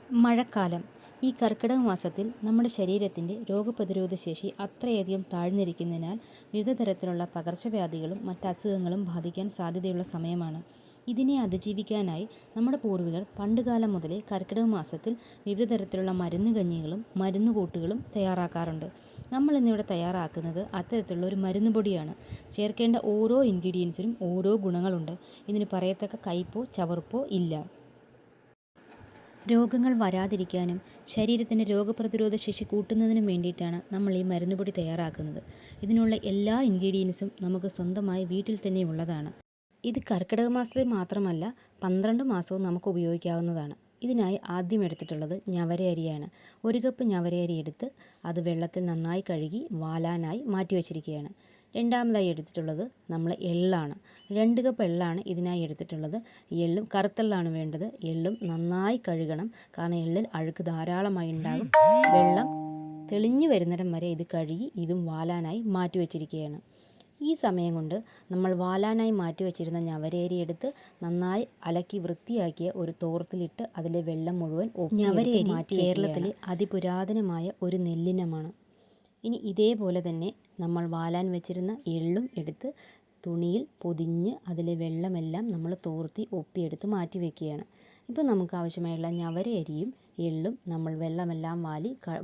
മഴക്കാലം. ഈ കർക്കിടക മാസത്തിൽ നമ്മുടെ ശരീരത്തിൻ്റെ രോഗപ്രതിരോധ ശേഷി അത്രയധികം താഴ്ന്നിരിക്കുന്നതിനാൽ വിവിധ തരത്തിലുള്ള പകർച്ചവ്യാധികളും മറ്റസുഖങ്ങളും ബാധിക്കാൻ സാധ്യതയുള്ള സമയമാണ്. ഇതിനെ അതിജീവിക്കാനായി നമ്മുടെ പൂർവികർ പണ്ടുകാലം മുതലേ കർക്കിടക മാസത്തിൽ വിവിധ തരത്തിലുള്ള മരുന്നുകഞ്ഞികളും മരുന്നുകൂട്ടുകളും തയ്യാറാക്കാറുണ്ട്. നമ്മൾ ഇന്നിവിടെ തയ്യാറാക്കുന്നത് അത്തരത്തിലുള്ള ഒരു മരുന്ന് പൊടിയാണ്. ചേർക്കേണ്ട ഓരോ ഇൻഗ്രീഡിയൻസിനും ഓരോ ഗുണങ്ങളുണ്ട്. ഇതിന് പറയത്തക്ക കയ്പോ ചവർപ്പോ ഇല്ല. രോഗങ്ങൾ വരാതിരിക്കാനും ശരീരത്തിൻ്റെ രോഗപ്രതിരോധ ശേഷി കൂട്ടുന്നതിനും വേണ്ടിയിട്ടാണ് നമ്മൾ ഈ മരുന്നുപൊടി തയ്യാറാക്കുന്നത്. ഇതിനുള്ള എല്ലാ ഇൻഗ്രീഡിയൻസും നമുക്ക് സ്വന്തമായി വീട്ടിൽ തന്നെ ഉള്ളതാണ്. ഇത് കർക്കിടക മാസത്തിൽ മാത്രമല്ല 12 മാസവും നമുക്ക് ഉപയോഗിക്കാവുന്നതാണ്. ഇതിനായി ആദ്യം എടുത്തിട്ടുള്ളത് ഞവര അരിയാണ്. 1 കപ്പ് ഞവര അരി എടുത്ത് അത് വെള്ളത്തിൽ നന്നായി കഴുകി വാലാനായി മാറ്റിവെച്ചിരിക്കുകയാണ്. രണ്ടാമതായി എടുത്തിട്ടുള്ളത് നമ്മൾ എള്ളാണ്. 2 കപ്പ് എള്ളാണ് ഇതിനായി എടുത്തിട്ടുള്ളത്. എള്ളും കറുത്തെള്ളാണ് വേണ്ടത്. എള്ളും നന്നായി കഴുകണം, കാരണം എള്ളിൽ അഴുക്ക് ധാരാളമായി ഉണ്ടാകും. വെള്ളം തെളിഞ്ഞു വരുന്നിടം വരെ ഇത് കഴുകി ഇതും വാലാനായി മാറ്റിവെച്ചിരിക്കുകയാണ്. ഈ സമയം കൊണ്ട് നമ്മൾ വാലാനായി മാറ്റിവെച്ചിരുന്ന ഞവരേരി എടുത്ത് നന്നായി അലക്കി വൃത്തിയാക്കിയ ഒരു തോർത്തിലിട്ട് അതിലെ വെള്ളം മുഴുവൻ ഞവരേരി കേരളത്തിലെ അതിപുരാതനമായ ഒരു നെല്ലിനമാണ്. ഇനി ഇതേപോലെ തന്നെ നമ്മൾ വാലാൻ വെച്ചിരുന്ന എള്ളും എടുത്ത് തുണിയിൽ പൊതിഞ്ഞ് അതിലെ വെള്ളമെല്ലാം നമ്മൾ തോർത്തി ഒപ്പിയെടുത്ത് മാറ്റി വയ്ക്കുകയാണ്. ഇപ്പോൾ നമുക്ക് ആവശ്യമായുള്ള ഞവര അരിയും എള്ളും നമ്മൾ വെള്ളമെല്ലാം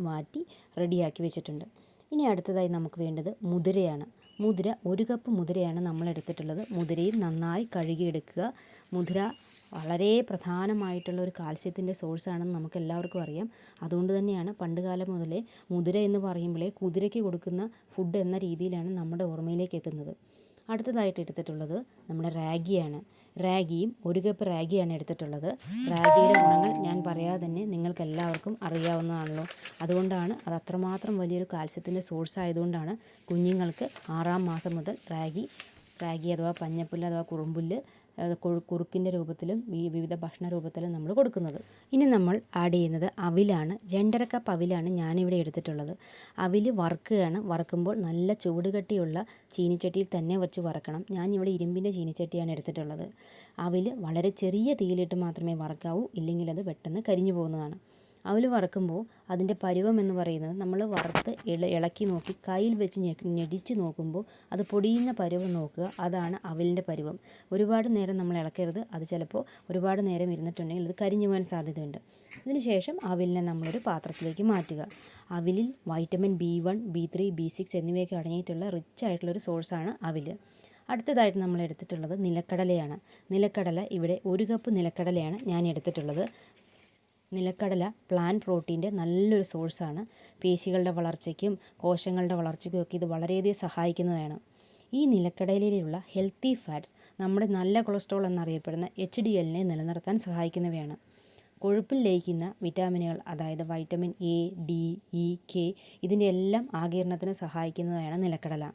മാറ്റി റെഡിയാക്കി വെച്ചിട്ടുണ്ട്. ഇനി അടുത്തതായി നമുക്ക് വേണ്ടത് മുതിരയാണ്. 1 കപ്പ് മുതിരയാണ് നമ്മൾ എടുത്തിട്ടുള്ളത്. മുതിരയും നന്നായി കഴുകിയെടുക്കുക. മുതിര വളരെ പ്രധാനമായിട്ടുള്ള ഒരു കാൽസ്യത്തിൻ്റെ സോഴ്സാണെന്ന് നമുക്ക് എല്ലാവർക്കും അറിയാം. അതുകൊണ്ട് തന്നെയാണ് പണ്ടുകാലം മുതലേ മുതിര എന്ന് പറയുമ്പോഴേ കുതിരയ്ക്ക് കൊടുക്കുന്ന ഫുഡ് എന്ന രീതിയിലാണ് നമ്മുടെ ഓർമ്മയിലേക്ക് എത്തുന്നത്. അടുത്തതായിട്ട് എടുത്തിട്ടുള്ളത് നമ്മുടെ റാഗിയാണ്. റാഗിയും 1 കപ്പ് റാഗിയാണ് എടുത്തിട്ടുള്ളത്. റാഗിയുടെ ഗുണങ്ങൾ ഞാൻ പറയാതെ തന്നെ നിങ്ങൾക്ക് എല്ലാവർക്കും അറിയാവുന്നതാണല്ലോ. അതുകൊണ്ടാണ് അത് അത്രമാത്രം വലിയൊരു കാൽസ്യത്തിൻ്റെ സോഴ്സ് ആയതുകൊണ്ടാണ് കുഞ്ഞുങ്ങൾക്ക് 6-ാം മാസം മുതൽ റാഗി അഥവാ പഞ്ഞപ്പുല്ല് അഥവാ കുറുമ്പുല്ല് കുറുക്കിൻ്റെ രൂപത്തിലും വിവിധ ഭക്ഷണ രൂപത്തിലും നമ്മൾ കൊടുക്കുന്നത്. ഇനി നമ്മൾ ആഡ് ചെയ്യുന്നത് അവിലാണ്. 2.5 കപ്പ് അവിലാണ് ഞാനിവിടെ എടുത്തിട്ടുള്ളത്. അവിൽ വറുക്കുകയാണ്. വറുക്കുമ്പോൾ നല്ല ചൂടുകട്ടിയുള്ള ചീനിച്ചട്ടിയിൽ തന്നെ വെച്ച് വറക്കണം. ഞാനിവിടെ ഇരുമ്പിൻ്റെ ചീനിച്ചട്ടിയാണ് എടുത്തിട്ടുള്ളത്. അവിൽ വളരെ ചെറിയ തീയിലിട്ട് മാത്രമേ വറക്കാവൂ, ഇല്ലെങ്കിൽ അത് പെട്ടെന്ന് കരിഞ്ഞു പോകുന്നതാണ്. അവൽ വറക്കുമ്പോൾ അതിൻ്റെ പരുവം എന്ന് പറയുന്നത് നമ്മൾ വറുത്ത് ഇളക്കി നോക്കി കയ്യിൽ വെച്ച് ഞെടിച്ച് നോക്കുമ്പോൾ അത് പൊടിയുന്ന പരുവം നോക്കുക. അതാണ് അവലിൻ്റെ പരുവം. ഒരുപാട് നേരം നമ്മൾ ഇളക്കരുത്. അത് ചിലപ്പോൾ ഒരുപാട് നേരം ഇരുന്നിട്ടുണ്ടെങ്കിൽ അത് കരിഞ്ഞു പോകാൻ സാധ്യതയുണ്ട്. ഇതിനുശേഷം അവിലിനെ നമ്മളൊരു പാത്രത്തിലേക്ക് മാറ്റുക. അവിലിൽ വൈറ്റമിൻ B1, B3, B6 എന്നിവയൊക്കെ അടങ്ങിയിട്ടുള്ള റിച്ച് ആയിട്ടുള്ളൊരു സോഴ്സാണ് അവിൽ. അടുത്തതായിട്ട് നമ്മൾ എടുത്തിട്ടുള്ളത് നിലക്കടലയാണ്. നിലക്കടല ഇവിടെ 1 കപ്പ് നിലക്കടലയാണ് ഞാൻ എടുത്തിട്ടുള്ളത്. നിലക്കടല പ്ലാന്റ് പ്രോട്ടീൻ്റെ നല്ലൊരു സോഴ്സാണ്. പേശികളുടെ വളർച്ചയ്ക്കും കോശങ്ങളുടെ വളർച്ചയ്ക്കും ഒക്കെ ഇത് വളരെയധികം സഹായിക്കുന്നതാണ്. ഈ നിലക്കടലയിലുള്ള ഹെൽത്തി ഫാറ്റ്സ് നമ്മുടെ നല്ല കൊളസ്ട്രോൾ എന്നറിയപ്പെടുന്ന HDLനെ നിലനിർത്താൻ സഹായിക്കുന്നവയാണ്. കൊഴുപ്പിൽ ലയിക്കുന്ന വിറ്റാമിനുകൾ, അതായത് vitamin A, D, E, K ഇതിൻ്റെ എല്ലാം ആഗിരണത്തിന് സഹായിക്കുന്നതാണ് നിലക്കടല.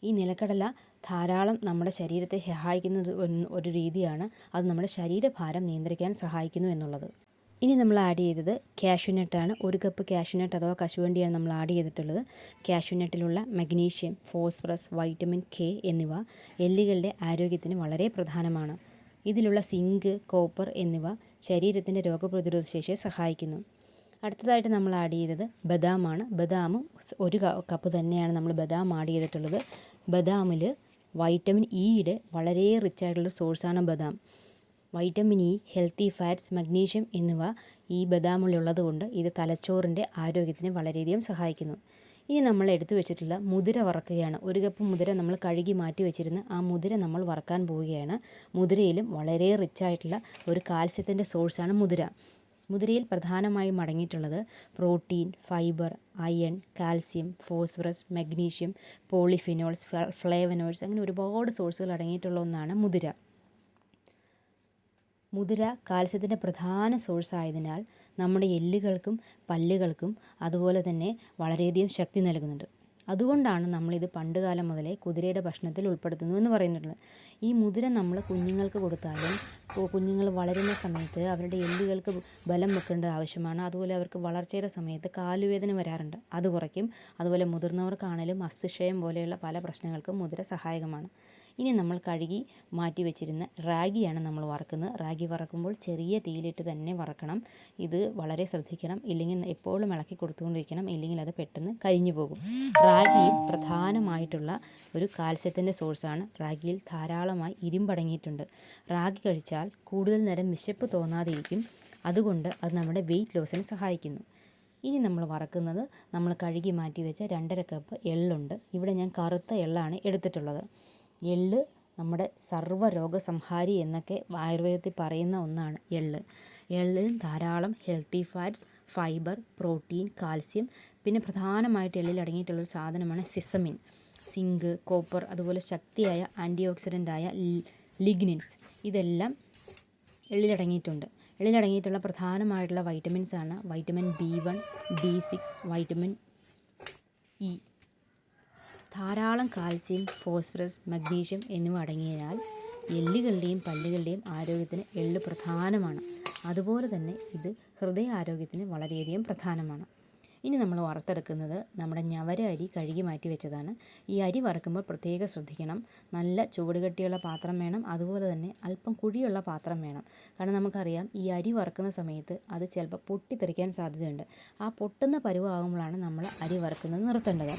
ഈ നിലക്കടല ധാരാളം നമ്മുടെ ശരീരത്തെ സഹായിക്കുന്ന ഒരു രീതിയാണ്. അത് നമ്മുടെ ശരീരഭാരം നിയന്ത്രിക്കാൻ സഹായിക്കുന്നു എന്നുള്ളത്. ഇനി നമ്മൾ ആഡ് ചെയ്തത് കാഷ്യൂനട്ടാണ്. 1 കപ്പ് കാഷ്യൂനട്ട് അഥവാ കശുവണ്ടിയാണ് നമ്മൾ ആഡ് ചെയ്തിട്ടുള്ളത്. കാഷ്യൂനട്ടിലുള്ള മഗ്നീഷ്യം, ഫോസ്ഫറസ്, വൈറ്റമിൻ K എന്നിവ എല്ലുകളുടെ ആരോഗ്യത്തിന് വളരെ പ്രധാനമാണ്. ഇതിലുള്ള സിങ്ക്, കോപ്പർ എന്നിവ ശരീരത്തിൻ്റെ രോഗപ്രതിരോധ ശേഷിയെ സഹായിക്കുന്നു. അടുത്തതായിട്ട് നമ്മൾ ആഡ് ചെയ്തത് ബദാമാണ്. ബദാമും 1 കപ്പ് തന്നെയാണ് നമ്മൾ ബദാം ആഡ് ചെയ്തിട്ടുള്ളത്. ബദാമിൽ വൈറ്റമിൻ ഇയുടെ വളരെ റിച്ച് ആയിട്ടുള്ള സോഴ്സാണ് ബദാം. Vitamin E, healthy fats, magnesium എന്നിവ ഈ ബദാമിലുള്ളത് കൊണ്ട് ഇത് തലച്ചോറിൻ്റെ ആരോഗ്യത്തിന് വളരെയധികം സഹായിക്കുന്നു. ഇനി നമ്മൾ എടുത്തു വെച്ചിട്ടുള്ള മുതിര വറക്കുകയാണ്. 1 കപ്പ് മുതിര നമ്മൾ കഴുകി മാറ്റി വെച്ചിരുന്ന ആ മുതിര നമ്മൾ വറക്കാൻ പോവുകയാണ്. മുതിരയിലും വളരെ റിച്ച് ആയിട്ടുള്ള ഒരു കാൽസ്യത്തിൻ്റെ സോഴ്സാണ് മുതിര. മുതിരയിൽ പ്രധാനമായും അടങ്ങിയിട്ടുള്ളത് protein, fibre, iron, calcium, phosphorus, magnesium, polyphenols, flavonoids അങ്ങനെ ഒരുപാട് സോഴ്സുകൾ അടങ്ങിയിട്ടുള്ള ഒന്നാണ് മുതിര. മുതിര കാൽസ്യത്തിൻ്റെ പ്രധാന സോഴ്സ് ആയതിനാൽ നമ്മുടെ എല്ലുകൾക്കും പല്ലുകൾക്കും അതുപോലെ തന്നെ വളരെയധികം ശക്തി നൽകുന്നുണ്ട്. അതുകൊണ്ടാണ് നമ്മളിത് പണ്ടുകാലം മുതലേ കുതിരയുടെ ഭക്ഷണത്തിൽ ഉൾപ്പെടുത്തുന്നു എന്ന് പറയുന്നുള്ളത്. ഈ മുതിര നമ്മൾ കുഞ്ഞുങ്ങൾക്ക് കൊടുത്താലും കുഞ്ഞുങ്ങൾ വളരുന്ന സമയത്ത് അവരുടെ എല്ലുകൾക്ക് ബലം വെക്കേണ്ട ആവശ്യമാണ്. അതുപോലെ അവർക്ക് വളർച്ചയുടെ സമയത്ത് കാലുവേദന വരാറുണ്ട്, അത് കുറയ്ക്കും. അതുപോലെ മുതിർന്നവർക്കാണെങ്കിലും അസ്ഥിക്ഷയം പോലെയുള്ള പല പ്രശ്നങ്ങൾക്കും മുതിര സഹായകമാണ്. ഇനി നമ്മൾ കഴുകി മാറ്റി വെച്ചിരുന്ന റാഗിയാണ് നമ്മൾ വറക്കുന്നത്. റാഗി വറക്കുമ്പോൾ ചെറിയ തീയിലിട്ട് തന്നെ വറക്കണം. ഇത് വളരെ ശ്രദ്ധിക്കണം, ഇല്ലെങ്കിൽ എപ്പോഴും ഇളക്കി കൊടുത്തുകൊണ്ടിരിക്കണം, ഇല്ലെങ്കിൽ അത് പെട്ടെന്ന് കരിഞ്ഞു പോകും. റാഗിയിൽ പ്രധാനമായിട്ടുള്ള ഒരു കാൽസ്യത്തിൻ്റെ സോഴ്സാണ്. റാഗിയിൽ ധാരാളമായി ഇരുമ്പടങ്ങിയിട്ടുണ്ട്. റാഗി കഴിച്ചാൽ കൂടുതൽ നേരം വിശപ്പ് തോന്നാതിരിക്കും. അതുകൊണ്ട് അത് നമ്മുടെ വെയിറ്റ് ലോസിന് സഹായിക്കുന്നു. ഇനി നമ്മൾ വറക്കുന്നത് നമ്മൾ കഴുകി മാറ്റി വെച്ച 2.5 കപ്പ് എള്ളുണ്ട്. ഇവിടെ ഞാൻ കറുത്ത എള്ളാണ് എടുത്തിട്ടുള്ളത്. എള്ള് നമ്മുടെ സർവ്വരോഗസംഹാരി എന്നൊക്കെ ആയുർവേദത്തിൽ പറയുന്ന ഒന്നാണ് എള്ള്. എള്ളിൽ ധാരാളം healthy fats, fibre, protein, calcium, പിന്നെ പ്രധാനമായിട്ട് എള്ളിൽ അടങ്ങിയിട്ടുള്ളൊരു സാധനമാണ് സിസമിൻ, സിങ്ക്, കോപ്പർ, അതുപോലെ ശക്തിയായ ആൻറ്റി ഓക്സിഡൻ്റായ ലിഗ്നിൻസ്, ഇതെല്ലാം എള്ളിലടങ്ങിയിട്ടുണ്ട്. എള്ളിലടങ്ങിയിട്ടുള്ള പ്രധാനമായിട്ടുള്ള വൈറ്റമിൻസാണ് vitamin B1, B6, vitamin E. ധാരാളം കാൽസ്യം, ഫോസ്ഫറസ്, മഗ്നീഷ്യം എന്നിവ അടങ്ങിയതിനാൽ എല്ലുകളുടെയും പല്ലുകളുടെയും ആരോഗ്യത്തിന് എള്ള് പ്രധാനമാണ്. അതുപോലെ തന്നെ ഇത് ഹൃദയാരോഗ്യത്തിന് വളരെയധികം പ്രധാനമാണ്. ഇനി നമ്മൾ വറുത്തെടുക്കുന്നത് നമ്മുടെ ഞവര അരി കഴുകി മാറ്റി വെച്ചതാണ്. ഈ അരി വറുക്കുമ്പോൾ പ്രത്യേകം ശ്രദ്ധിക്കണം. നല്ല ചുവടുകട്ടിയുള്ള പാത്രം വേണം, അതുപോലെ തന്നെ അല്പം കുഴിയുള്ള പാത്രം വേണം. കാരണം നമുക്കറിയാം ഈ അരി വറുക്കുന്ന സമയത്ത് അത് ചിലപ്പോൾ പൊട്ടിത്തെറിക്കാൻ സാധ്യതയുണ്ട്. ആ പൊട്ടുന്ന പരുവാകുമ്പോഴാണ് നമ്മൾ അരി വറുക്കുന്നത് നിർത്തേണ്ടത്.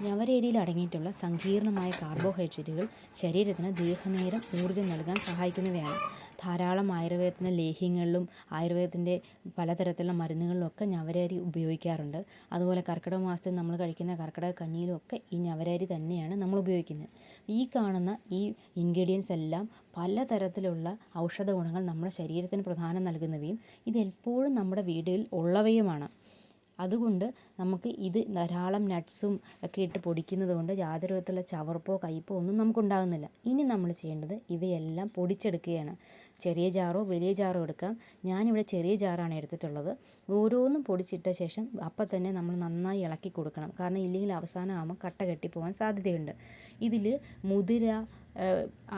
ഞവരരിയിൽ അടങ്ങിയിട്ടുള്ള സങ്കീർണമായ കാർബോഹൈഡ്രേറ്റുകൾ ശരീരത്തിന് ദീർഘനേരം ഊർജ്ജം നൽകാൻ സഹായിക്കുന്നവയാണ്. ധാരാളം ആയുർവേദത്തിൻ്റെ ലേഹ്യങ്ങളിലും ആയുർവേദത്തിൻ്റെ പലതരത്തിലുള്ള മരുന്നുകളിലൊക്കെ ഞവരരി ഉപയോഗിക്കാറുണ്ട്. അതുപോലെ കർക്കിടക മാസത്തിൽ നമ്മൾ കഴിക്കുന്ന കർക്കിടക കഞ്ഞിയിലും ഒക്കെ ഈ ഞവരരി തന്നെയാണ് നമ്മൾ ഉപയോഗിക്കുന്നത്. ഈ കാണുന്ന ഈ ഇൻഗ്രീഡിയൻസ് എല്ലാം പലതരത്തിലുള്ള ഔഷധ ഗുണങ്ങൾ നമ്മുടെ ശരീരത്തിന് പ്രധാനം നൽകുന്നവയും ഇതെപ്പോഴും നമ്മുടെ വീടുകളിൽ ഉള്ളവയുമാണ്. അതുകൊണ്ട് നമുക്ക് ഇത് ധാരാളം നട്ട്സും ഒക്കെ ഇട്ട് പൊടിക്കുന്നത് കൊണ്ട് യാതൊരു വിധത്തിലുള്ള ചവർപ്പോ കയ്പോ ഒന്നും നമുക്കുണ്ടാകുന്നില്ല. ഇനി നമ്മൾ ചെയ്യേണ്ടത് ഇവയെല്ലാം പൊടിച്ചെടുക്കുകയാണ്. ചെറിയ ജാറോ വലിയ ജാറോ എടുക്കാം. ഞാനിവിടെ ചെറിയ ജാറാണ് എടുത്തിട്ടുള്ളത്. ഓരോന്നും പൊടിച്ചിട്ട ശേഷം അപ്പം തന്നെ നമ്മൾ നന്നായി ഇളക്കി കൊടുക്കണം. കാരണം ഇല്ലെങ്കിൽ അവസാനം ആകുമ്പോൾ കട്ട കെട്ടിപ്പോകാൻ സാധ്യതയുണ്ട്. ഇതിൽ മുതിര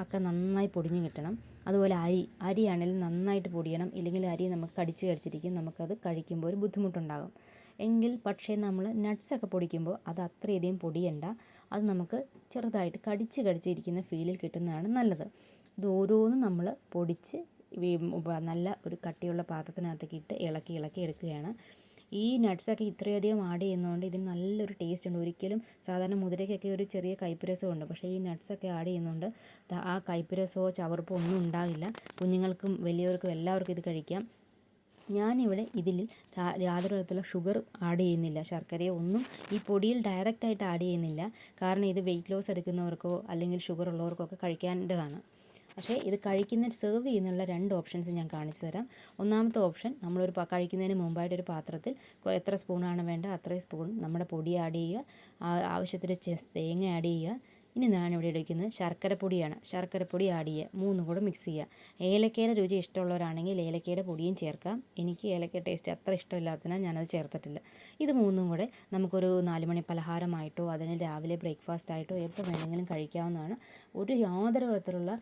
ഒക്കെ നന്നായി പൊടിഞ്ഞ് കിട്ടണം. അതുപോലെ അരിയാണെങ്കിലും നന്നായിട്ട് പൊടിയണം, ഇല്ലെങ്കിൽ അരി നമുക്ക് കടിച്ചിരിക്കും, നമുക്കത് കഴിക്കുമ്പോൾ ഒരു ബുദ്ധിമുട്ടുണ്ടാകും. എങ്കിൽ പക്ഷേ നമ്മൾ നട്ട്സൊക്കെ പൊടിക്കുമ്പോൾ അത് അത്രയധികം പൊടിയണ്ട, അത് നമുക്ക് ചെറുതായിട്ട് കടിച്ചിരിക്കുന്ന ഫീലിൽ കിട്ടുന്നതാണ് നല്ലത്. ഇത് ഓരോന്നും നമ്മൾ പൊടിച്ച് നല്ല ഒരു കട്ടിയുള്ള പാത്രത്തിനകത്തേക്ക് ഇട്ട് ഇളക്കി എടുക്കുകയാണ്. ഈ നട്ട്സൊക്കെ ഇത്രയധികം ആഡ് ചെയ്യുന്നതുകൊണ്ട് ഇതിന് നല്ലൊരു ടേസ്റ്റ് ഉണ്ട്. ഒരിക്കലും സാധാരണ മുതിരയ്ക്കൊക്കെ ഒരു ചെറിയ കയ്പ്പുരസമുണ്ട്, പക്ഷേ ഈ നട്ട്സൊക്കെ ആഡ് ചെയ്യുന്നതുകൊണ്ട് ആ കയ്പ്പുരസമോ ചവർപ്പോ ഒന്നും ഉണ്ടാകില്ല. കുഞ്ഞുങ്ങൾക്കും വലിയവർക്കും എല്ലാവർക്കും ഇത് കഴിക്കാം. ഞാനിവിടെ ഇതിൽ യാതൊരു വിധത്തിലുള്ള ഷുഗർ ആഡ് ചെയ്യുന്നില്ല, ശർക്കരയോ ഒന്നും ഈ പൊടിയിൽ ഡയറക്റ്റായിട്ട് ആഡ് ചെയ്യുന്നില്ല. കാരണം ഇത് വെയിറ്റ് ലോസ് എടുക്കുന്നവർക്കോ അല്ലെങ്കിൽ ഷുഗർ ഉള്ളവർക്കോ ഒക്കെ കഴിക്കേണ്ടതാണ്. പക്ഷേ ഇത് സെർവ് ചെയ്യുന്നുള്ള 2 ഓപ്ഷൻസ് ഞാൻ കാണിച്ചു തരാം. ഒന്നാമത്തെ ഓപ്ഷൻ, നമ്മളൊരു കഴിക്കുന്നതിന് മുമ്പായിട്ടൊരു പാത്രത്തിൽ എത്ര സ്പൂണാണ് വേണ്ടത് അത്രയും സ്പൂൺ നമ്മുടെ പൊടി ആഡ് ചെയ്യുക, ആവശ്യത്തിന് തേങ്ങ ആഡ് ചെയ്യുക. ഇനി ഞാനിവിടെ എടുക്കുന്നത് ശർക്കരപ്പൊടിയാണ്. ശർക്കരപ്പൊടി ആഡ് ചെയ്യുക, 3 കൂടെ മിക്സ് ചെയ്യുക. ഏലക്കയുടെ രുചി ഇഷ്ടമുള്ളവരാണെങ്കിൽ ഏലക്കയുടെ പൊടിയും ചേർക്കാം. എനിക്ക് ഏലക്ക ടേസ്റ്റ് അത്ര ഇഷ്ടമില്ലാത്തതിനാൽ ഞാനത് ചേർത്തിട്ടില്ല. ഇത് 3 കൂടെ നമുക്കൊരു 4 മണി പലഹാരമായിട്ടോ അതിന് രാവിലെ ബ്രേക്ക്ഫാസ്റ്റ് ആയിട്ടോ എപ്പോൾ വേണമെങ്കിലും കഴിക്കാവുന്നതാണ്. യാതൊരു വിധത്തിലുള്ള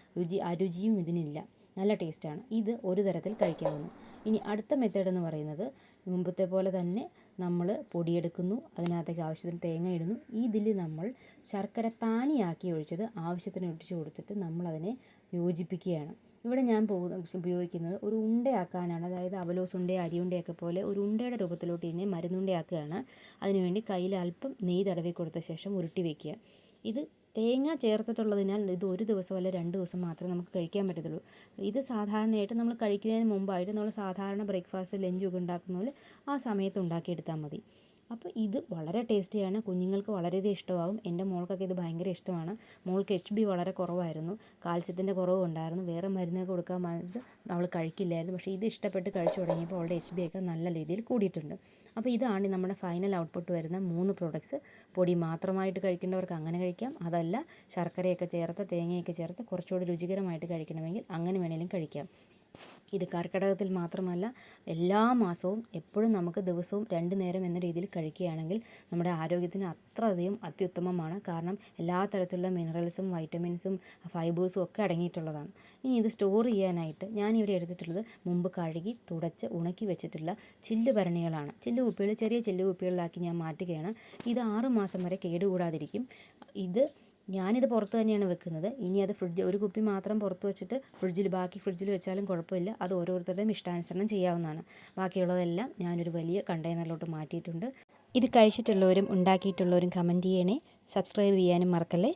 അരുചിയും ഇതിനില്ല, നല്ല ടേസ്റ്റാണ്. ഇത് ഒരു തരത്തിൽ കഴിക്കാവുന്നു. ഇനി അടുത്ത മെത്തേഡ് എന്ന് പറയുന്നത് മുമ്പത്തെ പോലെ തന്നെ നമ്മൾ പൊടിയെടുക്കുന്നു, അതിനകത്തേക്ക് ആവശ്യത്തിന് തേങ്ങ ഇടുന്നു. ഇതിൽ നമ്മൾ ശർക്കര പാനിയാക്കി ഒഴിച്ചത് ആവശ്യത്തിന് ഒഴിച്ച് കൊടുത്തിട്ട് നമ്മളതിനെ യോജിപ്പിക്കുകയാണ്. ഇവിടെ ഞാൻ ഉപയോഗിക്കുന്നത് ഒരു ഉണ്ടയാക്കാനാണ്. അതായത് അവലോസ് ഉണ്ട, അരിയുണ്ടയൊക്കെ പോലെ ഒരു ഉണ്ടയുടെ രൂപത്തിലോട്ട് ഇതിനെ മരുന്നുണ്ടയാക്കുകയാണ്. അതിനുവേണ്ടി കയ്യിൽ അല്പം നെയ്യ് തടവി കൊടുത്ത ശേഷം ഉരുട്ടി വയ്ക്കുക. ഇത് തേങ്ങ ചേർത്തിട്ടുള്ളതിനാൽ ഇത് 1 ദിവസം അല്ല 2 ദിവസം മാത്രമേ നമുക്ക് കഴിക്കാൻ പറ്റത്തുള്ളൂ. ഇത് സാധാരണയായിട്ട് നമ്മൾ കഴിക്കുന്നതിന് മുമ്പായിട്ട് നമ്മൾ സാധാരണ ബ്രേക്ക്ഫാസ്റ്റ് ലഞ്ചൊക്കെ ഉണ്ടാക്കുന്ന പോലെ ആ സമയത്ത് ഉണ്ടാക്കിയെടുത്താൽ മതി. അപ്പോൾ ഇത് വളരെ ടേസ്റ്റിയാണ്, കുഞ്ഞുങ്ങൾക്ക് വളരെയധികം ഇഷ്ടമാകും. എൻ്റെ മോൾക്കൊക്കെ ഇത് ഭയങ്കര ഇഷ്ടമാണ്. മോൾക്ക് HB വളരെ കുറവായിരുന്നു, കാൽസ്യത്തിൻ്റെ കുറവുണ്ടായിരുന്നു. വേറെ മരുന്നൊക്കെ കൊടുക്കാൻ പറഞ്ഞിട്ട് അവൾ കഴിക്കില്ലായിരുന്നു. പക്ഷേ ഇത് ഇഷ്ടപ്പെട്ട് കഴിച്ചു തുടങ്ങിയപ്പോൾ അവളുടെ HB ഒക്കെ നല്ല രീതിയിൽ കൂടിയിട്ടുണ്ട്. അപ്പോൾ ഇതാണ് നമ്മുടെ ഫൈനൽ ഔട്ട്പുട്ട് വരുന്ന 3 പ്രോഡക്ട്സ്. പൊടി മാത്രമായിട്ട് കഴിക്കേണ്ടവർക്ക് അങ്ങനെ കഴിക്കാം, അതല്ല ശർക്കരയൊക്കെ ചേർത്ത് തേങ്ങയൊക്കെ ചേർത്ത് കുറച്ചുകൂടി രുചികരമായിട്ട് കഴിക്കണമെങ്കിൽ അങ്ങനെ വേണമെങ്കിലും കഴിക്കാം. ഇത് കർക്കിടകത്തിൽ മാത്രമല്ല എല്ലാ മാസവും എപ്പോഴും നമുക്ക് ദിവസവും 2 നേരം എന്ന രീതിയിൽ കഴിക്കുകയാണെങ്കിൽ നമ്മുടെ ആരോഗ്യത്തിന് അത്രയധികം അത്യുത്തമമാണ്. കാരണം എല്ലാ തരത്തിലുള്ള മിനറൽസും വൈറ്റമിൻസും ഫൈബേഴ്സും ഒക്കെ അടങ്ങിയിട്ടുള്ളതാണ്. ഇനി ഇത് സ്റ്റോർ ചെയ്യാനായിട്ട് ഞാനിവിടെ എടുത്തിട്ടുള്ളത് മുമ്പ് കഴുകി തുടച്ച് ഉണക്കി വെച്ചിട്ടുള്ള ചില്ലുഭരണികളാണ്. ചെറിയ ചില്ലുകുപ്പികളിലാക്കി ഞാൻ മാറ്റുകയാണ്. ഇത് 6 മാസം വരെ കേടുകൂടാതിരിക്കും. ഇത് ഞാനിത് പുറത്ത് തന്നെയാണ് വെക്കുന്നത്. ഇനി അത് ഒരു കുപ്പി മാത്രം പുറത്ത് വെച്ചിട്ട് ബാക്കി ഫ്രിഡ്ജിൽ വെച്ചാലും കുഴപ്പമില്ല. അത് ഓരോരുത്തരുടെയും ഇഷ്ടാനുസരണം ചെയ്യാവുന്നതാണ്. ബാക്കിയുള്ളതെല്ലാം ഞാനൊരു വലിയ കണ്ടെയ്നറിലോട്ട് മാറ്റിയിട്ടുണ്ട്. ഇത് കഴിച്ചിട്ടുള്ളവരും ഉണ്ടാക്കിയിട്ടുള്ളവരും കമൻറ്റ് ചെയ്യണേ. സബ്സ്ക്രൈബ് ചെയ്യാനും മറക്കല്ലേ.